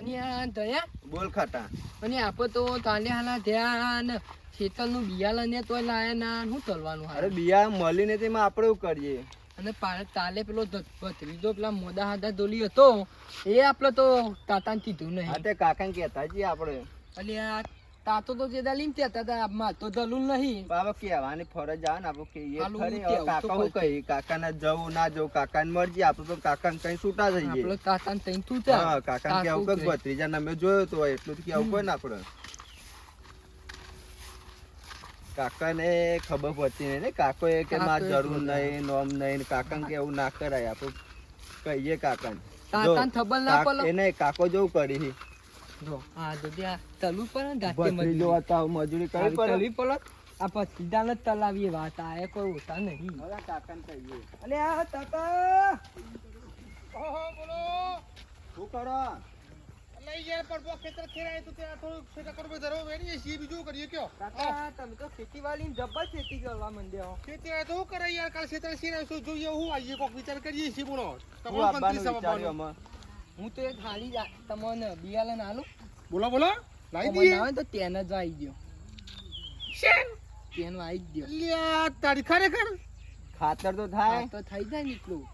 અને આ દયા બોલ ખાટા. અને આપણે તો તાલે હાલા ધ્યાન ખેતરનું બિયારણ ને તોય લાયા ના શું કરવાનું અરે હારે બિયા મળીને તેમાં આપણે એવું કરીએ. અને તાલે પેલો ભત્રીજો પેલા મોદા હાદા દોલી હતો એ આપણે તો તાતાને કીધું હા નહીં તે કાકા કહેતા છીએ આપણે. એટલે આ તાતો તો જેદા લીમ કહેતા હતા માર તો દલુલ નહીં બાબા કહેવાની ફરજ આવે ને આપણે કહીએ હાલું ખરી. હું હવે કહેવું તો કાકા હું પડશે. કહી કાકાને જવું ના જવું કાકાને મરજી આપણે તો કાકાને કઈ છૂટા થઈ આપણે જઈએ. તાતાને તઈ તું હા કાકાને કેવું કે ભત્રીજાને અમે જોયો તો એટલું તો કેવું કોઈ ને આપણે. કાકાને ખબર પડતી નહીં ને કાકો એ કે માર જરૂર નહીં નોમ નહીં ને કાકાને કેવું ના કરાય આપણે કહીએ કાકાને. તાતાને ખબર ના પડે એને કાકો જેવું કરી જો આ તો ત્યાં તલુ પર ને ગાતે ભત્રીજો હતા મજૂરી કરી પડે. તલવી પડે આ પછીદાન જ તલાવીએ વાત આ કોઈ હોતા નહીં હવે કાકાને કહીએ. અલે આ તાતા ઓહો બોલો શું કરો? લઈ યાર પડબો ખેતર ખેરાય તો ત્યાં થોડું ખેતર કરબો ધરો વેણીએ છીએ બીજું કરીએ કયો કાકા તમે તો ખેતીવાડી ને જબ્બર ખેતી કરવા માંડ્યા ખેતી આ તો કરે યાર કાલ ખેતર ખેરાય શું જોઈએ હું આવીએ કોક વિચાર કરીએ છીએ બોલો હું આપવાનું વિચાર્યું અમે. હું તો એક હાલી તમને બિયાલન આલું બોલો બોલો લાવી મને દઈએ આવે તો તેને જ આવી ગયો શેન તેનું આવી જ ગયો લ્યા તારી ખરેખર ખાતર તો થાય. હા, તો થઈ જાય ને એટલું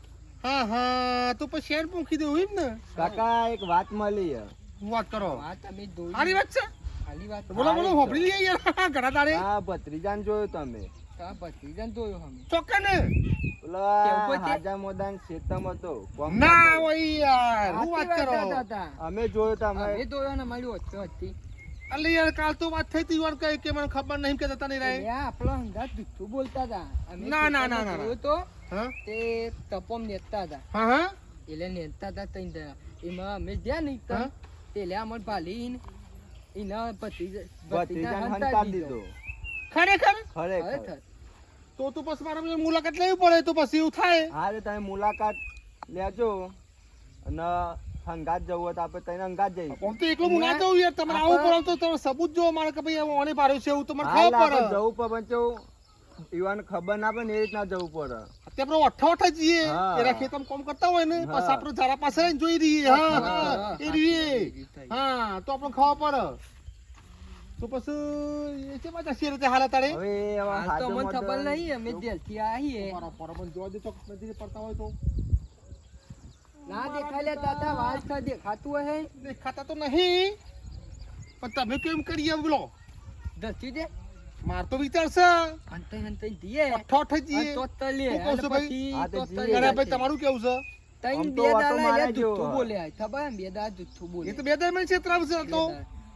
હા હા તો પછી શેન પૂંખી દેવું એમ ને કાકા એક વાત મળી છે. હું વાત કરો હા તમે દોઈ સારી વાત છે હાલી વાત તો બોલો બોલો હોપડી લઈએ યાર ઘણા તારે હા ભત્રીજાને જોયું તમે કા ભત્રીજાને દોયો અમે ચોક્કસ ને પેલા કેવું કોઈ તે? હાજા મોદાન શેતમ હતો કોમ ના કરતો. ઓય યાર હું વાત સાચી કરો દાદા. અમે જોયું અમે તમે દોયો ને મારી ઓછો હતી અલે યાર કાલ તો વાત થઈ તી વાર કઈ કે મને ખબર નહીં કે જતા નહીં રહે ત્યાં આપણો હંગાત જુઠ્ઠું બોલતા હતા અમે ના, ના, ના, ખેતરમાં ના. જોયો તો હા તે તપોમ નેતા હતા હા હા એટલે નેતા હતા તઈ જણા. એમાં અમે જ્યાં નહીં હા? તે લે અમર ભાલીન એના ભત્રીજાને હંતાડી દીધો. ખરેખર ખરેખર. તો પછી મારે પછી મુલાકાત લેવી પડે તો પછી એવું થાય હા રે તમે મુલાકાત લેજો અને હંગાત જવું હોય તો આપણે તઈને હંગાત જઈએ. આમ તો એકલો હું ના જઉં યાર તમે આવું કરો તો તમે સબૂત જો મારે કે ભાઈ ઓને પાડ્યું છે એવું તો મને હાલ ખબર આપણે પડે જવું પડે પણ કેવું ઈવાને ખબર ના પડે ને એ રીતના જવું પડે. અત્યારે આપણે અઠ્ઠા જઈએ હા. એના ખેતરમાં કામ કરતા હોય ને હા. પછી આપણે ઝાડા પાસે રહીને જોઈ રહીએ હા હા, હા એ રહીએ હા તો આપણે ખબર પડે તો પછી એ છે પાછા શેર રીતે હાલ તારે હવે એવા હાલ તો હાજો મને ખબર મોઢા- નહીં અમે દિલથી આવીએ મારા પરમન જોવા દે ચોક નદી પડતા હોય તો ના દેખાય લે દાદા વાસ થા દેખાતું હે દેખાતા તો નહીં પણ તમે કેમ કરીએ બોલો દસી દે માર તો વિચાર છે અંતે અંતે દીએ અઠ્ઠા જઈએ તો તલે શું કહું છું ભાઈ? હા, તે તો જીએ. અરે ભાઈ તમારું કેવું છે તૈન આમ તો બે વાતો દાડા મારા યાર જેવો જુઠ્ઠું હોય. બોલે આ ખબર હે? બે દાડા જુઠ્ઠું બોલે એ તો બે દર મહિને છેતરાવ છે તો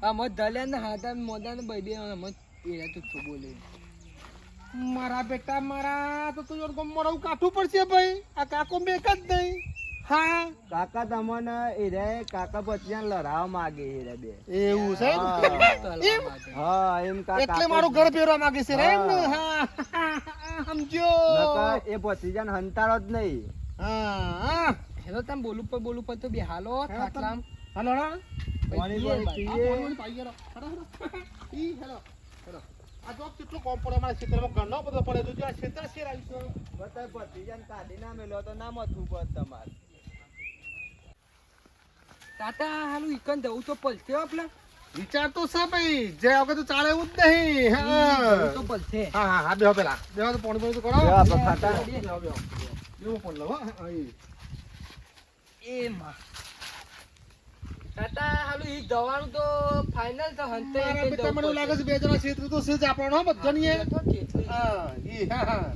આ મત દલ્યા ને હાથા મોદા ને બે મત એ જુઠ્ઠું બોલે મારા બેટા મારા તો તું ગમમાં રહું કાઠું પડશે ભાઈ આ કાકો બેક જ નહીં હા કાકા તમને એરે કાકા ભત્રીજાને લડાવવા માંગે એરે બે. એવું છે એમ? હા. એમ? હા એમ એટલે મારું ઘર પહેરવા માંગે છે રે એમ ને? હા સમજો એ ભત્રીજાને હંતાડો જ નહીં. હા હેલો તમે બોલું પર તો બે હાલો ખાટલામ હાલો હા પાણી પીએ પાણી ભાઈ. પીએ. પાઈ ગયો હેલો ઈ હેલો હેલો આ જો કેટલું કોમ પડે અમારા ક્ષેત્રમાં ઘણો બધો પડે તો જો આ ક્ષેત્ર શેર આવીશું બતાય ભત્રીજાને કાઢી ના મેલો તો ના મથવું પડે તમારે. તાતા હાલું ઈકન જવું તો પડશે હો આપલા વિચાર તો છે ભાઈ જે વખત તો ચાલે એવું જ નહીં હા જવું તો પડશે હા હા હા બેહો પેલા બેહો તો પાણી પાણી તો કરો જો આપણે ખાતા બેહો બેહો બેહો પણ લો હા એ માં તાતા હાલું ઈ દવાનું તો ફાઇનલ તો હંતે મારા બેટા મને એવું લાગે છે બે જણા ક્ષેત્ર તો છે જ આપણો હો બધાની એ. હા ઈ હા હા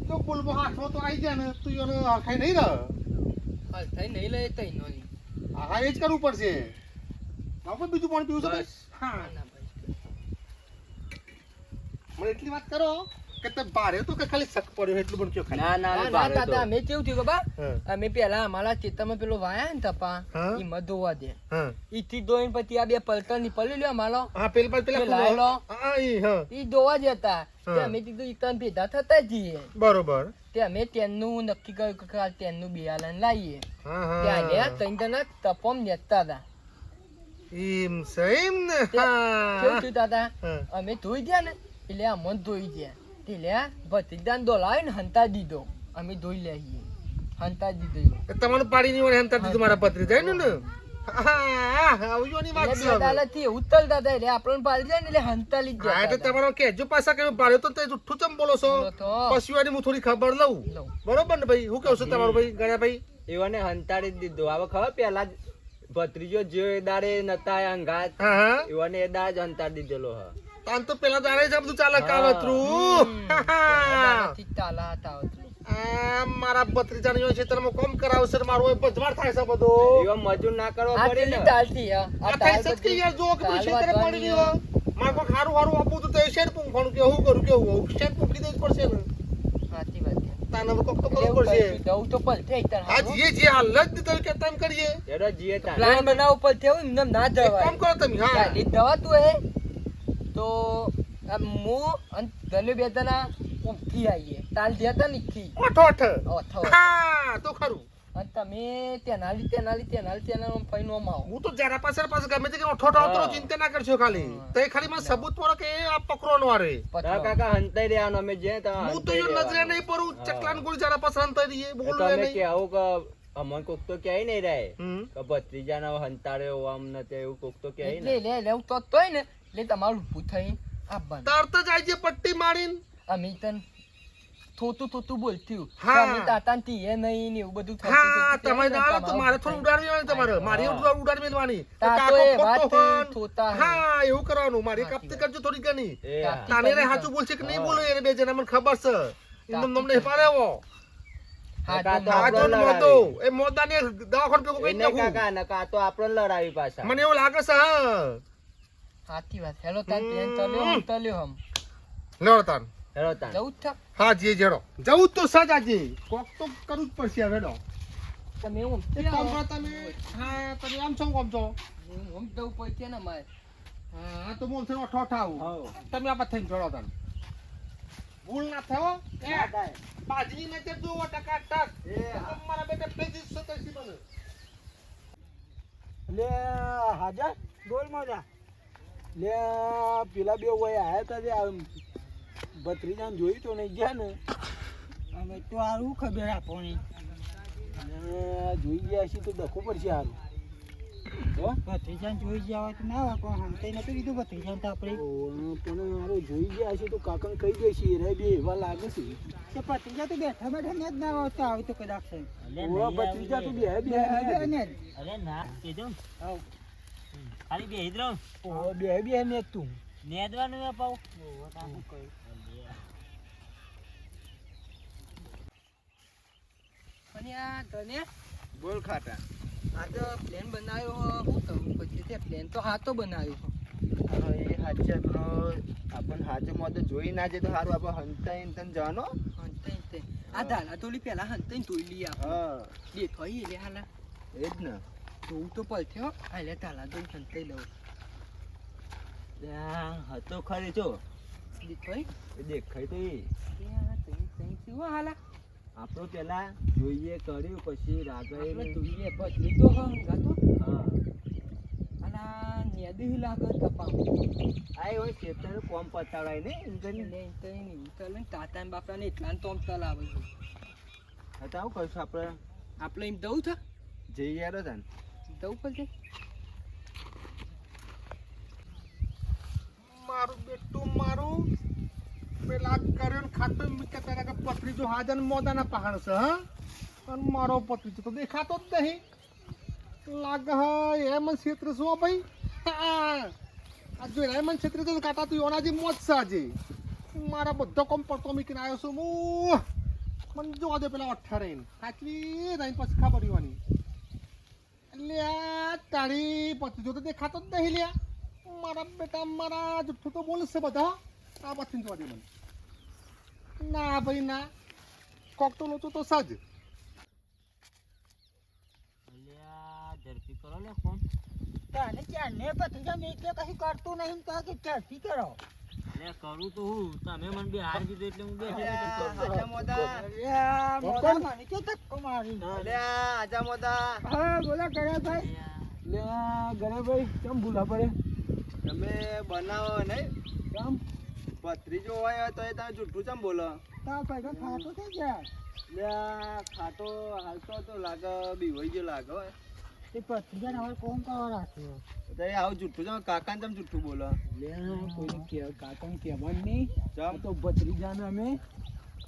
તો બોલબો હાથમાં તો આવી જાય ને તું એનો હરખાઈ નહીં રહે થઈ નહીં લે તઈ નો હા એ જ કરવું પડશે આપણે બીજું પાણી પીવું છે ભાઈ? બસ. હા મને એટલી વાત કરો કે તે બારે તો કે ખાલી શક પડ્યો એટલું પણ કયો ખાલી ના ના ના ભારે તો. તાતા અમે કેવું થયું ખબર હા. અમે પેલા અમારા ખેતરમાં પેલો વાયા ને તપા હા. ઈ મત ધોવા દે હા ઈ થી ધોઈને પછી આ બે પલટન ની પલી લ્યો માલો હા પેલા પેલા લાયલો. હા ઈ હા ઈ ધોવા જતા તે હા. અમે કીધું ઈ તન ભેગા થતા જઈએ બરોબર તે અમે તેનું નક્કી કર્યું કે કાલ તેનું બિયાલન લાવીએ હા ત્યાં ગયા હા ત્રણ જણા તપોમ નેતા હતા એમ છે એમ ને કેવું હા થયું દાદા હા. અમે ધોઈ ગયા ને એટલે આ મન ધોઈ ગયા એટલે ભત્રીજાને દોલાવીને હંતા દીધો અમે ધોઈ લઈએ હંતા દીધું એ તમારું પાડી નહીં વળે હંતા દીધું મારા પત્રી જાય ને આવજોની વાત છે હવે. દાદાથી ઉતરતા હતા એટલે આપણને પાડી જાય ને એટલે હંતા લીધી હા એટલે તમારો કેજો પાછા કે પાડ્યો તો તે જુઠ્ઠું ચમ બોલો છો બોલો તો. પશુઓની હું થોડી ખબર લઉં બરોબર ને ભાઈ હું કહું છું તમારું ભાઈ ગણ્યા ભાઈ એવાને હંતાડી જ દીધો હવે ખબર પેલા જ ભત્રીજો જે દાડે નતા અંગાત હા હા એવાને એ દાડ જ હંતાડી દીધેલો હ તાન તો પેલા દાડે જ આ બધું ચાલે કાવતરું દાદાથી તાલા હતા આવતું. આ મારા ભત્રીજાને યો ક્ષેત્રમાં કોમ કરાવશે ને મારો એ બજવાડ થાય છે બધો એવા મજૂર ના કરવા આ પડે ને પેલી તાલથી હા. આ થાય છે જ કે યાર જો કે તાલ ક્ષેત્રે વાગવાની પડી ગયો મારે કોઈ ખારું હારું આપવું તો તે શેર પૂંખવાનું કે હું કરું કેવું શેર પૂંખી દેવું પડશે ને સાચી વાત છે. તાને હવે કોક તો કરવું એવું પડશે કરશું, જવું તો પડશે ઈ તાર આ હારું. જે હાલ જ દીધો કે તેમ કરીએ એનો જીએ તાર પ્લાન બનાવવો પડશે એવું એમને ના એક જવાય. કામ કરો તમે હા ચાલી દવાતું હે તો આમ હું અને ધનુ બે જણા ઊંઘથી આવીએ તાલ જતા ને ઈથી. ઓઠો ઓઠ ઓથો. હા તો ખરું અને તમે તેનાલી ફઈનો માં આવો. હું તો જરા પાસે ગમે તે કે ઓઠો ઓઠો આવતો રહું, ચિંતા ના કરશો ખાલી તો એ ખાલી મને સબૂત પડો કે આ પકડવાનો વારે તારા કાકા હંતાઈ રહ્યા અમે જે તમે હું તો યો નજરે નહીં પડું ચકલાન ગોળી જરા પાસે અંતર દઈએ બોલું તમે નહીં કે આવું કે અમન કોક તો ક્યાંય નહીં રહે હમ. કે ભત્રીજાના હંતાડ્યો આમ ને તે એવું કોક તો ક્યાંય એટલે ને લે હું તો તોય ને એટલે તમારું ઊભું થઈ આપવાનું. તરત જ આઈ જે પટ્ટી મારીને અમે તને થોતું બોલતું હા. અમે તાતાનથી એ નહીં ને એવું બધું થતું હા હતું. તમે એટલે ના તો તમારું મારે ઊભું થોડું થઈ. ઉડાડવી તમારે મારી હા. ઉડાડી મેલવાની તાતો એ વાત ખોટો થઈ, હોન. થોતા હે. હા એવું કરવાનું મારી સાચી કપતી વાત. કરજો થોડી ઘણી એ હા. તાને રે સાચું બોલશે કે નહીં બોલે એને બે જણા મને ખબર છે એમ તમને પાડે એવો હા, કાકા તો તો આ આપણો તો મોતો એ મોદાને દવાખાને ભેગું કરી એને નાખું કાકા નકા તો આપણને લડાવી પાછા મને એવું લાગે છે હા સાચી વાત. હેલો તાર પ્લેન તલ્યો હમ લેવડો તાન હેરો તાન જવું જ થા. હા જી જેડો જવું જ તો સજાજી કોક તો કરવું જ પડશે હવે હેડો તમે એવું એક કામ કરો તમે હા તમે આમ છો આમ છો હું જવું પડશે ને મારે. હા તો બોલ છે ઓઠો ઓઠો આવું હઉ. તમે આ થઈને જોડો તાન ભૂલ ના થયો બાજી ને તે જોવો ટકા ટક મારા બેટા પેજી સતરસી બને લે હાજર બોલ મજા લે પેલા બે વય આયા તા જે ભત્રીજાને જોયું તો નહીં ગયા ને અમે તો હારું ખબર આપોની જોઈ ગયા છીએ તો દખો પડશે હારું ભત્રીજાને જોઈ ગયા હોય તો ના હોય પણ હમતે નતું કીધું ભત્રીજાને તો આપણે પણ હારું જોઈ ગયા છીએ તો કાકાને કહી દઈશું રે બે એવા લાગે છે તો ભત્રીજા તો બેઠા બેઠા ને જ ના આવતા આવે તો કદાચ છે ભત્રીજા તો બે અરે ના કીધું ખાલી બે હિદ્રો બે ને તું નેદવાનું ના પાવ અને આ તને બોલ ખાટા આ તો પ્લેન બનાવ્યો હો, શું કરવું પછી તે પ્લેન તો હાથો બનાવ્યો હો. હવે એ હાચે પેલો આપણને હાચે મોઢે જોઈ ના જાય તો સારું આપણે હંતાઈ તને જાનો હંતાઈ તે. આ ધાલા તોલી પેલા હંતાઈને ધોઈ લઈએ આપણે. હા દેખાય એટલે હાલા એ જ ને ધોવું તો પડશે હો. હાલે ધાલા ધોઈ હંતાઈ લઉં. હતો ખરી છો દેખાય? એ દેખાય તો એ ત્યાં તઈ તઈ શું હાલા? આપણો પેલા જોઈએ કર્યું પછી રાગે આપણે જોઈએ પછી તો હંગાતો. હા આલા નેદી લાગે કપાવ. આ હોય ખેતર કોમ પતાવાય ને એમ કરીને એટલે તઈ નહીં ચાલે ને તાતા ને બાપરાને એટલા તો આમ તલાવે છે. હતા આવું કરશું આપણે આપણે એમ દઉં છે જઈ યાર હતા ને દઉં પડશે. મારું બેટું મારું પેલા કર્યો ને ખાતો મીઠા પેલા કે પથરી જો હાજર મોદાના પહાડ છે હા અને મારો પથરી તો દેખાતો જ નહીં લાગે હા એમ ક્ષેત્ર શું ભાઈ હા આ જો એમ ક્ષેત્ર તો કાટા તું ઓનાજી મોજ છે આજે મારા બધો કોમ પડતો મીકીને આવ્યો છું હું મને જોવા દે પેલા 18 સાચવી રહીને પછી ખબર હોવાની એટલે આ તારી પથરી જો તો દેખાતો જ નહીં લ્યા મારા બેટા મારા જુઠ્ઠું તો બોલશે બધા આ પછી જોવા દે મને ના ભાઈ ના કોક તો લોચો તો સજ ઝડપી કરો ને ફોન તને ક્યાં ને ભત્રીજા મેં એટલે કશું કરતું નહીં તો કે ઝડપી કરો લે કરું તો હું તમે મને બે હાર દીધો એટલે હું બે આજા મોદા મોટા મને કે ધક્કો મારી અલ્યા આજા મોદા હા બોલા ગણેશભાઈ લે ગણેશભાઈ કેમ ભૂલા પડે તમે બનાવો ને કેમ ભત્રીજો હોય તો એ તમે જુઠ્ઠું ચમ બોલો? તાર પૈસા ખાતો થઈ ગયા. લે આ ખાટો હાલતો તો લાગે બીવાઈ ગયો લાગે હોય. તે ભત્રીજાને હવે કોમ કરવા રાખ્યો. તો એ આવું જુઠ્ઠું ચમ કાકાને ચમ જુઠ્ઠું બોલો? કાકાને કહેવાનું નહીં. ચમ આ તો ભત્રીજાને અમે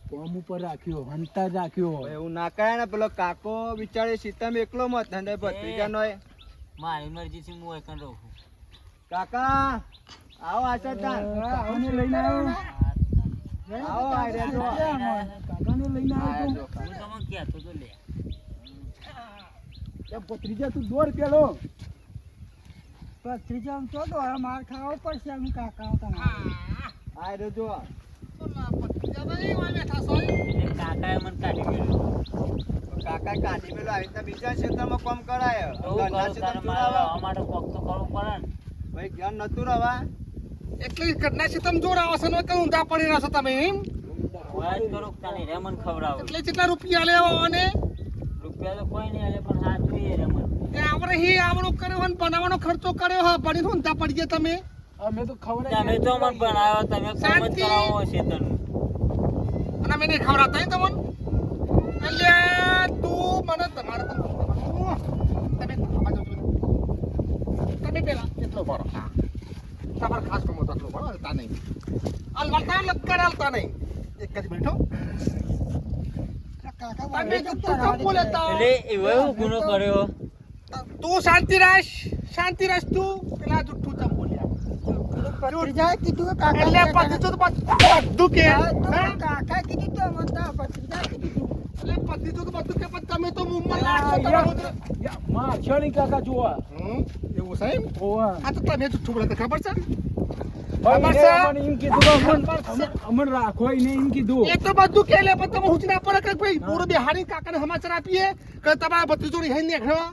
કોમ ઉપર રાખ્યો, હંતા રાખ્યો. એવું ના કરાય ને, પેલો કાકો બિચારે સીતામાં એકલો મત ને ભત્રીજાનો એ. મારી મરજી થી હું એકન રહું છું. કાકા આવો આચર કાકાને લઈને આવ્યો. આવો આયરે જો. કાકાને લઈને આવ્યો. જો. હું તમને કહેતો તો લે. ભત્રીજા તું દોર પેલો. ભત્રીજા આમ તો દોરા માર ખાવો પડશે અમે કાકા આયરે જો. એટલે કાકાએ મને કાઢી મેલ્યો. કાકા કાઢી મેલો આવી રીતના બીજા ક્ષેત્રમાં કામ કરાય. તો હું ઘરના કરું તારે ક્ષેત્રમાં મારે જોડાવા. રહેવા માટે કોક તો કરવું પડે ને. ભાઈ જ્ઞાન નતું રવા. એટલે ઘરના છે તમે જોડાવો છો ને કે ઊંધા પડી રહ્યા છો તમે એમ? વાત કરો કે તારી રે મને ખવડાવો. એટલે કેટલા રૂપિયા લેવા ને રૂપિયા તો કોઈ નહીં આલે પણ હાથ જોઈએ રે મને. એ આપણે હી આવડું કર્યો હોય ને બનાવવાનો ખર્ચો કર્યો હોય પડીને ઊંધા પડી ગયા તમે. અમે તો ખબર તમે તો મને બનાવ્યો, તમે કોમ જ શાંતિ. કરાવો છે તને. અને અમે નહીં ખવડાવતા હે તમને. એટલે તું મને તમારે તમે તમે પેલા કેટલો ભરો તમારે ખાસ કમો તો આટલો ભરો હાલતા નહીં હાલતા લટકાર હાલતા નહીં એક જ બેઠો તમે જુઠ્ઠું કેમ બોલે તા? એટલે એવો એવો ગુનો કર્યો. તું શાંતિ રાખ તું પેલા જુઠ્ઠું કેમ બોલ્યા? ભત્રીજાએ કીધું કે એટલે પછી તો બધું કે કાકા કીધું તો મને ભત્રીજા કીધું. એટલે પછી તો બધું કે પણ તમે તો મુંબઈ નાખશો તમારું. માછલી કાકા જોવા. એવું સાહેબ ઓવા. આ તો તમે જુઠ્ઠું બોલે ખબર છે એમ કીધું અમન રાખો એને એમ કીધું. એ તો બધું કે લે પણ તમે હુંચ ના પડે કે ભાઈ પૂરો બિહારી કાકાને સમાચાર આપીએ કે તમારા ભત્રીજો રહી નીકળ્યો.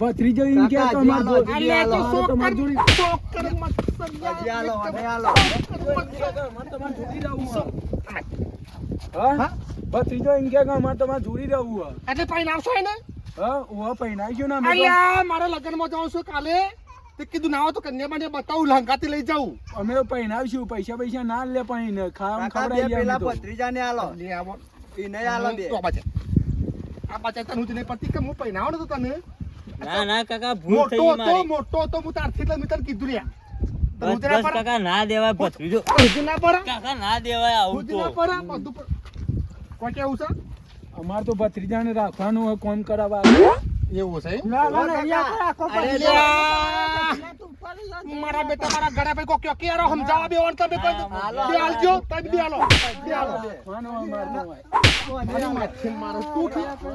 ભત્રીજો એમ કે કાકા, તમાર હજી એટલે તો શોક તમાર કરી જોડી શોક કરી મત હજી હાલો, હવે હાલો. હા ભત્રીજો એમ કે અમારે તમારે જોડી રહેવું. એટલે પાણી આવશો ને હા ઓ પૈણાઈ ગયો ને અમે તો. અલ્યા મારા લગ્નમાં જાઉં છું કાલે તે કીધું ના હોય તો કન્યાબાને બતાવું લંકાથી લઈ જાઉં. અમે તો પૈણાવીશું પૈસા ના લે પણ ખાવા કાકા બે ખવડાવી પેલા અમે તો. ભત્રીજાને હાલો. લે આવો એને હાલો બે. તો બાજે આ બાજે તને હું જ નહીં પડતી કે હું પહેરાવો ને તો તને ના ના કાકા ભૂલ થઈ મોટો તો મારી. મોટો તો હું તારથી એટલે મેં તને કીધું લ્યા બસ બસ કાકા ના દેવાય ભત્રીજો. બધું ના પડે કાકા ના દેવાય આવું બધું ના તો. પડે બધું પડે. કોઈ કેવું છે અમારે તો ભત્રીજાને રાખવાનું હોય કોમ કરાવવા. એવું છે ના ના, અહીંયા રાખો મારા બેટા મારા ઘરે ભાઈ કોઈ ક્યો કેરો સમજાવવા બે ઓન તમે કોઈ હાલો, બે હાલજો તમે બે હાલો બે હાલો વાનો અમાર નો હોય. મને માથે મારો તું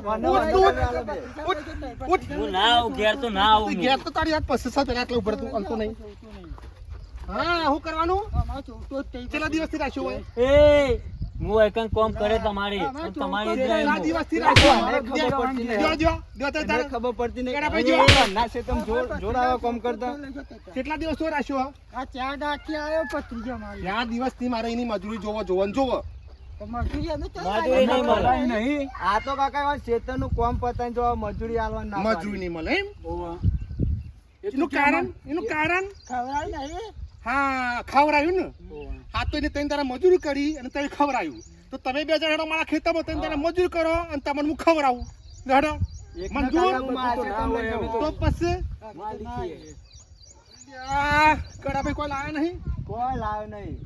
મને ઉઠ, ઉઠ, હાલો બે. ઉઠ હું ના આવું ઘેર તો ના આવું તું હું. ઘેર તો તારી હાથ પછી સાથે આટલે ઉભર તું અંતો નહીં હા શું કરવાનું કેટલા દિવસથી રાખ્યું હોય એ હું એકન કોમ કરે તમારી અને તમારી જ કેટલા નહીં હું. દિવસથી રાખ્યું મને ખબર પડતી નહીં. જો જો તો મને તારે ખબર પડતી નહીં. કેરા ભાઈ જો. ઘરના ક્ષેત્રમાં જોડાવા કામ કરતા. કેટલા દિવસ તો રાખ્યું આ ચાર દાખી આવ્યો ભત્રીજો મારી. આ દિવસથી મારે એની મજૂરી જોવાનું જોવો મજૂરી અમે તો મજૂરી નહીં મળે. કરાય નહીં. આ તો કાકા એવા ક્ષેત્રનું કામ પતાઈને જો મજૂરી આલવાનું ના પાડી. મજૂરી નહીં મળે એમ ઓવા. એનું કારણ ખવડાવી નહીં. હા ખવડાયું ને ઓવા. હા તો એને તઈને તારા મજૂરી કરી અને તને ખવડાયું તો તમે બે જણા હેડો મારા ખેતરમાં તઈને તારા મજૂરી કરો અને તમને હું ખવડાવું હેડો એકના મંજૂર? કાકા હું મારા ક્ષેત્રમાં લઈ જાઉં. તો પછી માલિકી. આ કડાભાઈ કોઈ લાયા નહીં કોઈ લાવ્યો નહીં.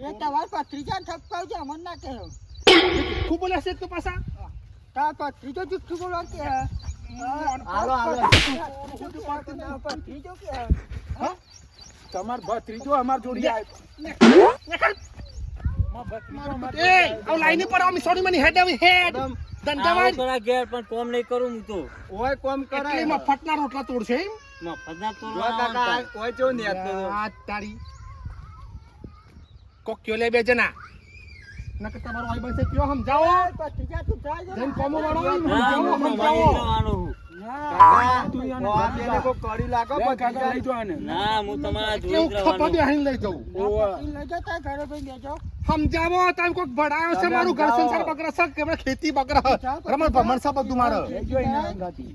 એ તમાર ભત્રીજા ઠપકાવજો અમને ના કહેજો. ખૂબ બોલ્યા છે તો પાછા તાર ભત્રીજો જુઠ્ઠું બોલવા કે હાલો, હાલો. ભત્રીજો કે હા? તમાર ભત્રીજો અમાર જોડી આવ્યો. નીકળ. માર ભત્રીજો અમાર એ આવ લાઈની પર આમ સોરી મની હેડ આવી હેડ એકદમ ધંધાવાજ આવું કરા ઘેર પણ કોમ નહીં કરું હું તો. ઓય કામ એટલે કરાય. મફતના રોટલા તોડશે એમ મફત ના તો જો કાકા આ ઓય ચેવું નેતનો તો. આ તારી કોક્યો લે બે જણા નકર તમારો ભાઈ બનશે કયો સમજાવો ભત્રીજા તું જાય જેમ કોમો વાળો હોય ને ના સમજાવો, હું સમજાવો. તમારી જવાનું હું. કાકા, તું યાને ઓ આ બેને કોક કરી લાગો લે કાકા ભત્રીજા. લઈ જો આને. ના હું તમારા એટલે જોડે હું જ ખપા રહેવાનું. બેહીને લઈ જાઉં ઓવા. સમજાવો તમે કોઈક ભણાયો છે મારું ઘર સંસાર બગડા છે કે મારે ખેતી બગડા રમણ ભમણ છે બધું મારે લઈ જો એને અંગાથી.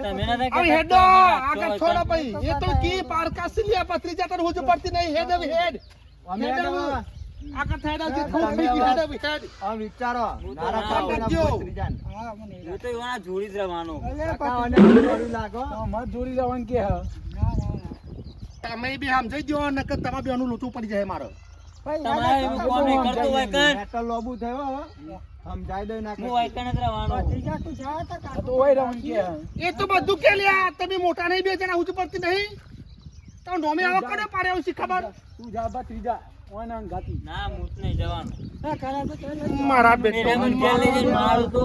તમે નતા આવી કહેતા હેડો તમે આગળ રાખજો છોડો એકન. ભાઈ એ તો કી પારકા સિલિયા પત્રી જાતર હુજ પડતી નહીં હેડ હવે હેડ અમે આગળ આગળ થાય ના જે તમે થોડું થઈ ગયું હેડો વિચાર. આમ વિચારો હું તો મારા ના કાકાના આવડજો. ભત્રીજાને. હા મને હું તો એવાના જોડી જ રહેવાનો કાકા મને જરૂર લાગો. મત જોડી જવાનું કે ના ના ના તમે બી સમજાઈ દો નકર તમારે બેનું લોચું પડી જાય મારો. તમારે એવું કોમ નહીં કરતો હોય કર મેં તો લોબુ થયો હવે. સમજાઈ દો ના હું વાયકણ જ રહેવાનો ભત્રીજા તું જા તો કાકો તો હોય રમણ કે એ તો બધું કે લ્યા તમે મોટા નહીં બે જણા ઊંચું પડતી નહીં તો નોમે આવો કને પાડે આવું શી ખબર તું જા ભત્રીજા ઓના ગાતી ના હું જ નહીં જવાનું હા કરા તો ચાલ મારા એને મને ક્યાં લઈ જઈને મારું તો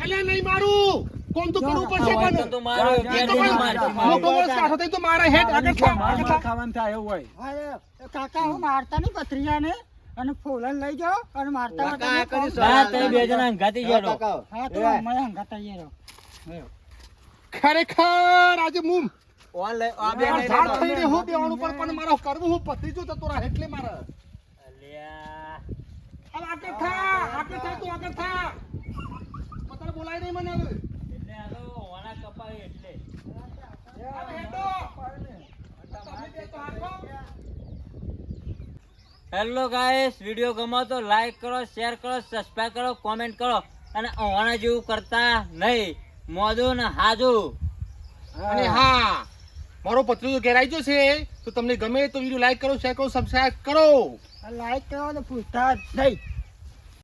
અલ્યા નહીં મારું કોમ તો કરવું પડશે આ વાયકણ પણ તો મારો એ ઘેર તો જઈને પણ મારશે લોકો મારો. બસ કાઢો તો મારા હેડ આગળ થા, આગળ થા. ખાવાનું થાય એવું હોય કાકા હું મારતા નહીં ભત્રીજાને અને ફોલન લઈ જાઓ અને મારતા કાકા આ કરી ના તમે બે જણા અંગાથી હા, જડો કાકા. હા તો એ, મને હંગાતા યારો ખરેખર આજે મુમ ઓન લઈ- આ બે લઈ ઝાડ લેતો. થઈ રહે હું બેવાનું પણ મારો કરવું હું પત્રીજો તો તોરા એટલે મારે અલ્યા હવે આગળ થા તું આગળ થા પતર બોલાય નહીં મને હવે એટલે આ તો ઓણા કપાય એટલે હવે હેડો. તમે બે તો હાંકો. હેલો ગાઈસ વિડિયો ગમો તો લાઈક કરો શેર કરો સબસ્ક્રાઇબ કરો કોમેન્ટ કરો અને ઓણા જેવું કરતા નહીં મોઢું ને હાજુ અને હા મારો પત્રીજો ઘેરાઈ ગયો છે તો તમને ગમે તો વિડીયો લાઈક કરો શેર કરો સબસ્ક્રાઇબ કરો લાઈક કરો તો પૂછતા જ નહીં